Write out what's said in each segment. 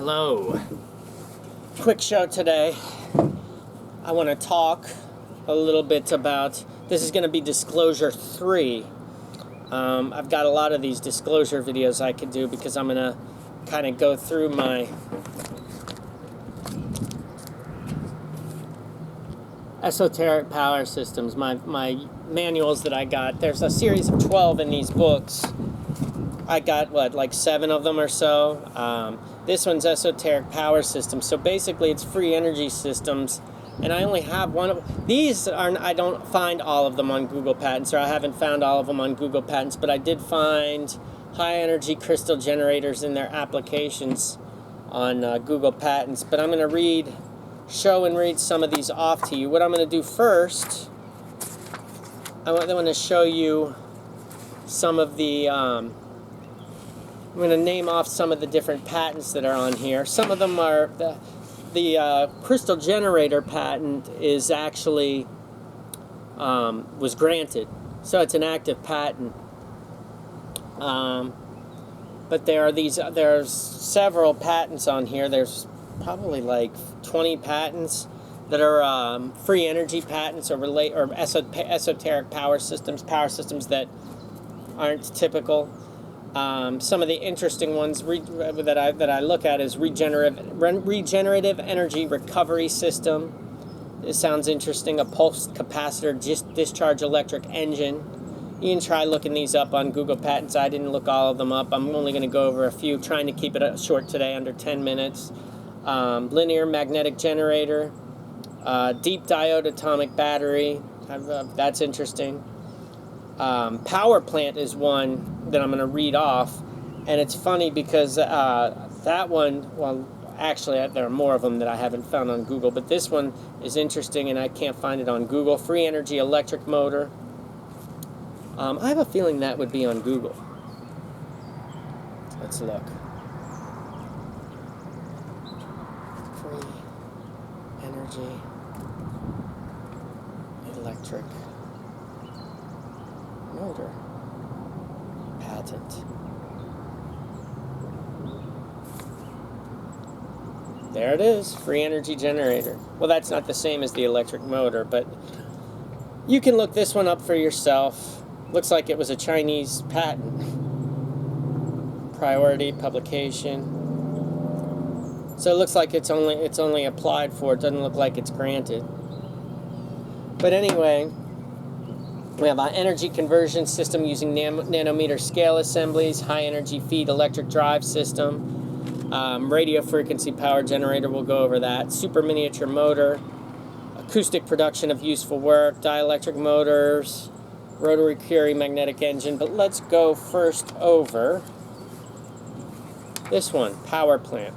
Hello. Quick show today. I want to talk a little bit about, this is going to be disclosure 3. I've got a lot of these disclosure videos I could do because I'm going to kind of go through my esoteric power systems, my manuals that I got. There's a series of 12 in these books. I got, like 7 of them or so. This one's Esoteric Power Systems. So basically it's free energy systems. And I only have one of these. I don't find all of them on Google Patents, or I haven't found all of them on Google Patents, but I did find high energy crystal generators in their applications on Google Patents. But I'm going to show and read some of these off to you. What I'm going to do first, I want to show you some of the I'm going to name off some of the different patents that are on here. Some of them are, the crystal generator patent is actually, was granted. So it's an active patent. But there's several patents on here. There's probably like 20 patents that are free energy patents or esoteric power systems that aren't typical. Some of the interesting ones that I look at is regenerative energy recovery system. It sounds interesting. A pulsed capacitor discharge electric engine. You can try looking these up on Google Patents. I didn't look all of them up. I'm only going to go over a few, trying to keep it short today, under 10 minutes. Linear magnetic generator, deep diode atomic battery. That's interesting. Power plant is one that I'm going to read off, and it's funny because that one, well, actually there are more of them that I haven't found on Google, but this one is interesting and I can't find it on Google. Free energy electric motor. I have a feeling that would be on Google. Let's look. Free energy electric motor patent. There it is, free energy generator. Well, that's not the same as the electric motor, but you can look this one up for yourself. Looks like it was a Chinese patent. Priority publication. So it looks like it's only applied for. It doesn't look like it's granted. But anyway, we have an energy conversion system using nanometer scale assemblies, high energy feed electric drive system, radio frequency power generator, we'll go over that, super miniature motor, acoustic production of useful work, dielectric motors, rotary Curie magnetic engine. But let's go first over this one, power plant.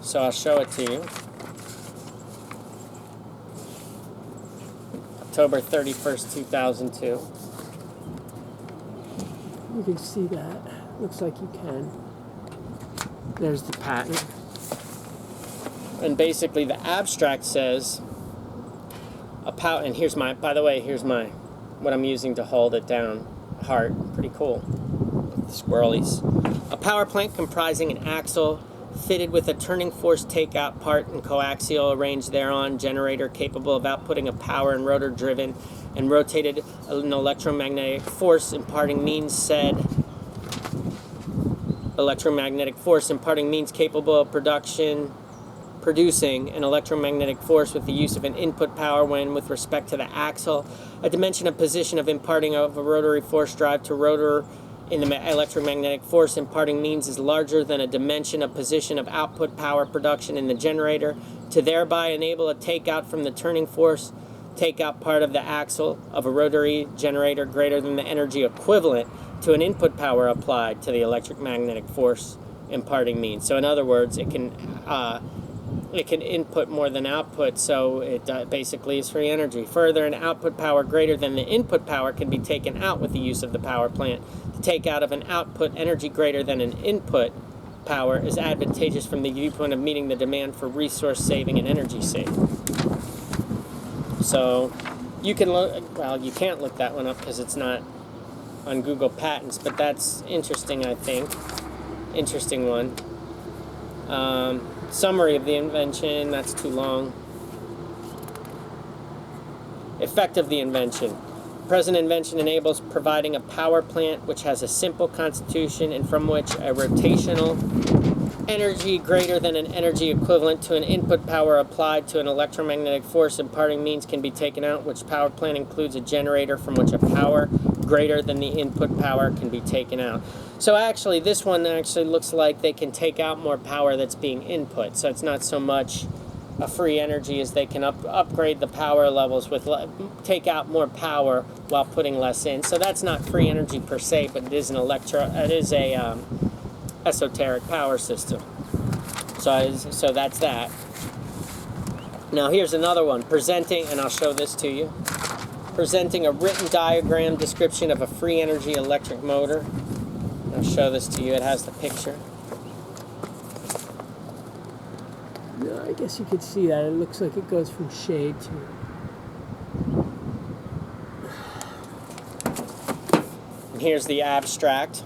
So I'll show it to you. October 31st, 2002. You can see that. Looks like you can. There's the patent. And basically the abstract says, and here's what I'm using to hold it down. Heart. Pretty cool. Squirrelies. A power plant comprising an axle fitted with a turning force takeout part and coaxial arranged thereon, generator capable of outputting a power and rotor driven and rotated an electromagnetic force imparting means capable of producing an electromagnetic force with the use of an input power when, with respect to the axle, a dimension of position of imparting of a rotary force drive to rotor in the electromagnetic force imparting means is larger than a dimension of position of output power production in the generator, to thereby enable a takeout from the turning force takeout part of the axle of a rotary generator greater than the energy equivalent to an input power applied to the electromagnetic force imparting means. So in other words, it can input more than output, so it basically is free energy. Further, an output power greater than the input power can be taken out with the use of the power plant. The takeout of an output energy greater than an input power is advantageous from the viewpoint of meeting the demand for resource saving and energy saving. So you can look, well, you can't look that one up because it's not on Google Patents, but that's interesting, I think. Interesting one. Summary of the invention, that's too long. Effect of the invention. Present invention enables providing a power plant which has a simple constitution and from which a rotational energy greater than an energy equivalent to an input power applied to an electromagnetic force imparting means can be taken out, which power plant includes a generator from which a power greater than the input power can be taken out. So actually, this one actually looks like they can take out more power that's being input. So it's not so much a free energy as they can upgrade the power levels with take out more power while putting less in. So that's not free energy per se, but it is a esoteric power system. So that's that. Now here's another one, presenting, and I'll show this to you. Presenting a written diagram description of a free energy electric motor. I'll show this to you. It has the picture. No, I guess you could see that. It looks like it goes from shade to... And here's the abstract.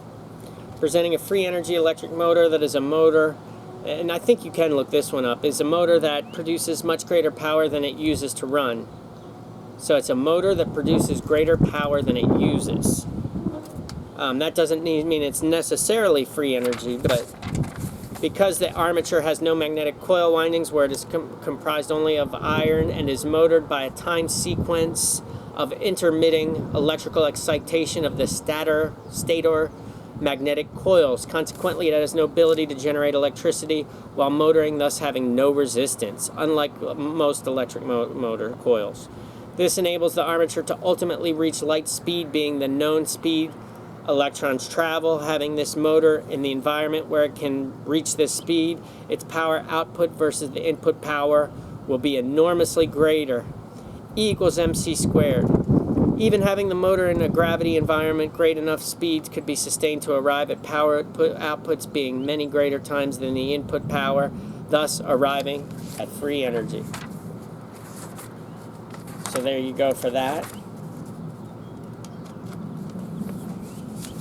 Presenting a free energy electric motor that is a motor, and I think you can look this one up, is a motor that produces much greater power than it uses to run. So it's a motor that produces greater power than it uses. That doesn't mean it's necessarily free energy, but because the armature has no magnetic coil windings where it is comprised only of iron and is motored by a time sequence of intermitting electrical excitation of the stator magnetic coils. Consequently, it has no ability to generate electricity while motoring, thus having no resistance, unlike most electric motor coils. This enables the armature to ultimately reach light speed, being the known speed electrons travel. Having this motor in the environment where it can reach this speed, its power output versus the input power will be enormously greater. E equals mc squared. Even having the motor in a gravity environment, great enough speeds could be sustained to arrive at power outputs being many greater times than the input power, thus arriving at free energy. So there you go for that.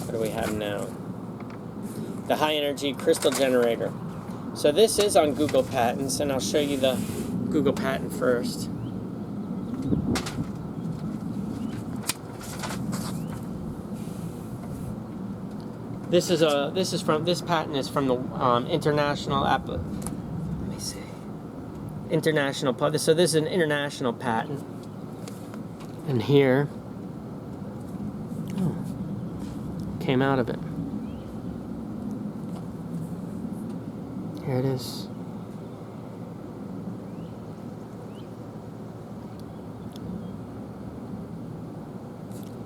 What do we have now? The high energy crystal generator. So this is on Google Patents, and I'll show you the Google patent first. This patent is from the international international. So this is an international patent. And here, came out of it. Here it is.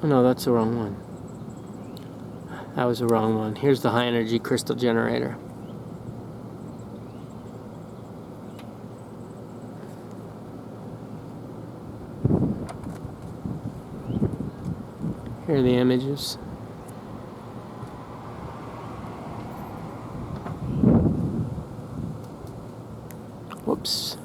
Oh no, that's the wrong one. That was the wrong one. Here's the high energy crystal generator. Here are the images. Whoops.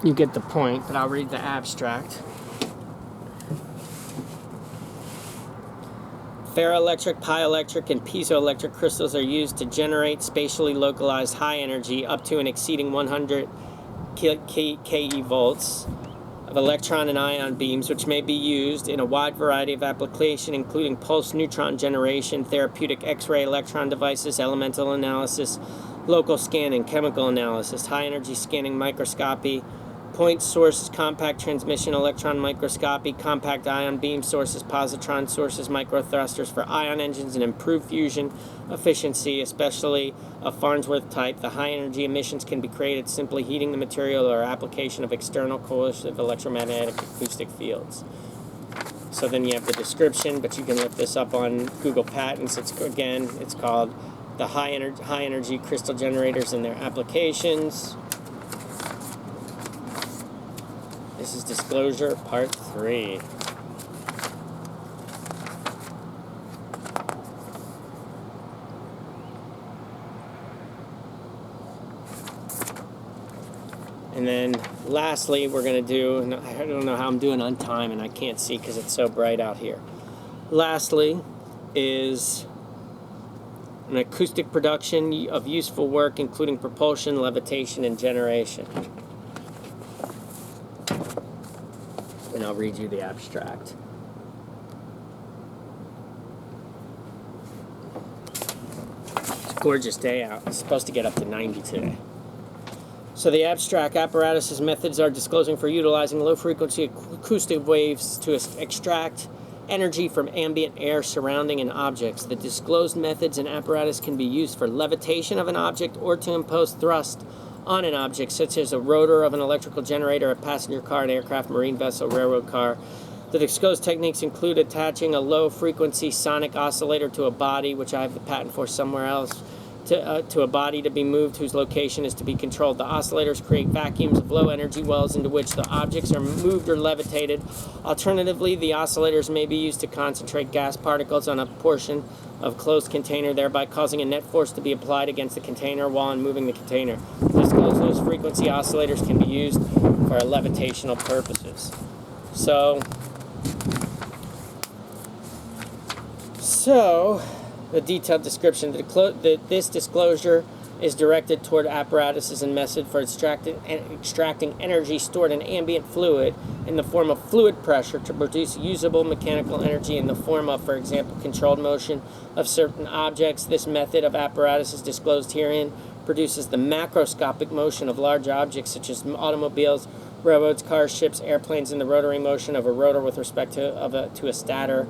You get the point, but I'll read the abstract. Ferroelectric, piezoelectric, and piezoelectric crystals are used to generate spatially localized high energy up to and exceeding 100 keV volts of electron and ion beams, which may be used in a wide variety of applications, including pulse neutron generation, therapeutic X-ray electron devices, elemental analysis, local scanning, chemical analysis, high-energy scanning, microscopy, point sources, compact transmission electron microscopy, compact ion beam sources, positron sources, microthrusters for ion engines, and improved fusion efficiency, especially of Farnsworth type. The high energy emissions can be created simply heating the material or application of external coercive electromagnetic acoustic fields. So then you have the description, but you can look this up on Google Patents. It's called the high energy crystal generators and their applications. This is Disclosure Part 3. And then lastly, we're going to do, and I don't know how I'm doing on time and I can't see because it's so bright out here. Lastly is an acoustic production of useful work, including propulsion, levitation, and generation. And I'll read you the abstract. It's a gorgeous day out. It's supposed to get up to 90 today. So the abstract apparatus's methods are disclosing for utilizing low-frequency acoustic waves to extract energy from ambient air surrounding an object. The disclosed methods and apparatus can be used for levitation of an object or to impose thrust on an object, such as a rotor of an electrical generator, a passenger car, an aircraft, marine vessel, railroad car. The disclosed techniques include attaching a low-frequency sonic oscillator to a body, which I have the patent for somewhere else, to a body to be moved whose location is to be controlled. The oscillators create vacuums of low-energy wells into which the objects are moved or levitated. Alternatively, the oscillators may be used to concentrate gas particles on a portion of closed container, thereby causing a net force to be applied against the container while moving the container. Those frequency oscillators can be used for levitational purposes. So the detailed description. This disclosure is directed toward apparatuses and method for extracting energy stored in ambient fluid in the form of fluid pressure to produce usable mechanical energy in the form of, for example, controlled motion of certain objects. This method of apparatus is disclosed herein produces the macroscopic motion of large objects such as automobiles, railroads, cars, ships, airplanes, and the rotary motion of a rotor with respect to a stator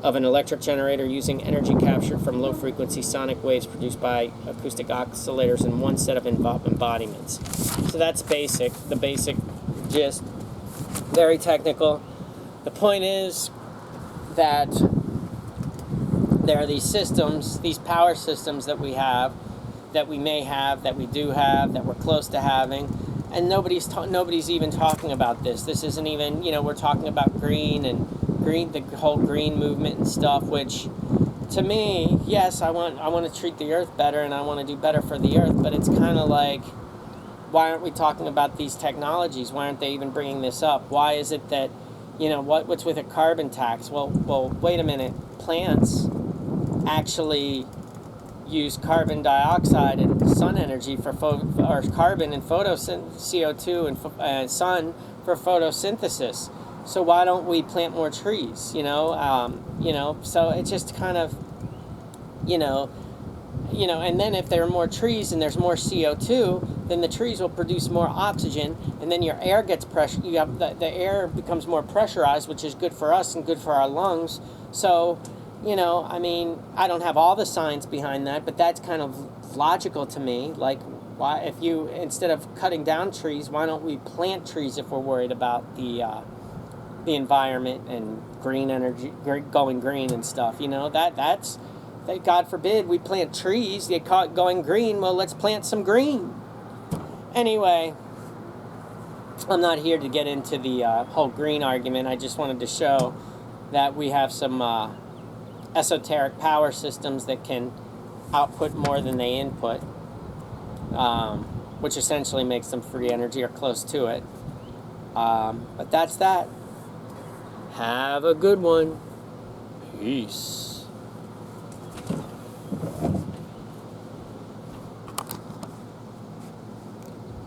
of an electric generator using energy captured from low-frequency sonic waves produced by acoustic oscillators in one set of embodiments. So that's basic, the basic gist. Very technical. The point is that there are these systems, these power systems that we have, that we may have, that we do have, that we're close to having, and nobody's even talking about this. This isn't even, we're talking about the whole green movement and stuff, which to me, yes, I want to treat the earth better and I want to do better for the earth, but it's kind of like, why aren't we talking about these technologies? Why aren't they even bringing this up? Why is it that, what's with a carbon tax? Well, wait a minute. Plants actually use carbon dioxide and sun energy for or carbon and CO2 and sun for photosynthesis. So why don't we plant more trees? So it's just kind of, and then if there are more trees and there's more CO2, then the trees will produce more oxygen, and then your air gets pressure. You have the air becomes more pressurized, which is good for us and good for our lungs. So, I don't have all the science behind that, but that's kind of logical to me. Like, why, if you, instead of cutting down trees, why don't we plant trees if we're worried about the environment and green energy, going green and stuff? That's God forbid we plant trees. They call it going green. Well, let's plant some green. Anyway, I'm not here to get into the whole green argument. I just wanted to show that we have some esoteric power systems that can output more than they input, which essentially makes them free energy or close to it. But that's that. Have a good one. Peace.